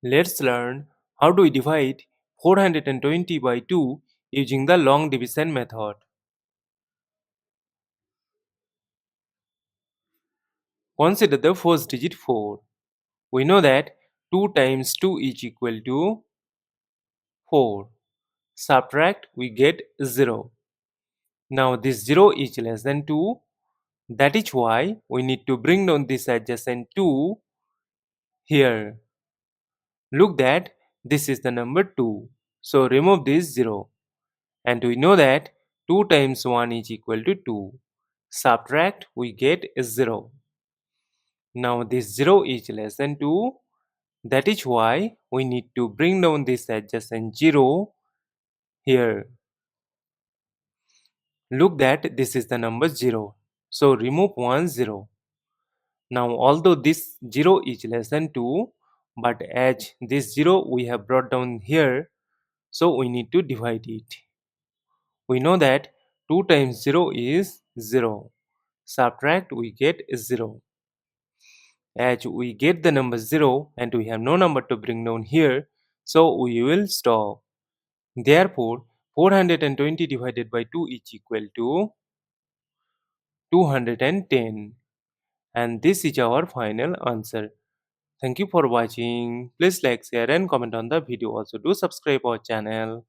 Let's learn how to divide 420 by 2 using the long division method. Consider the first digit 4. We know that 2 times 2 is equal to 4. Subtract, we get 0. Now this 0 is less than 2. That is why we need to bring down this adjacent 2 here. Look that this is the number 2. So remove this 0. And we know that 2 times 1 is equal to 2. Subtract, we get 0. Now this 0 is less than 2. That is why we need to bring down this adjacent 0 here. Look that this is the number 0. So remove 1 0. Now although this 0 is less than 2, but as this 0 we have brought down here, so we need to divide it. We know that 2 times 0 is 0. Subtract, we get 0. As we get the number 0 and we have no number to bring down here, so we will stop. Therefore, 420 divided by 2 is equal to 210. And this is our final answer. Thank you for watching. Please like, share and comment on the video. Also do subscribe our channel.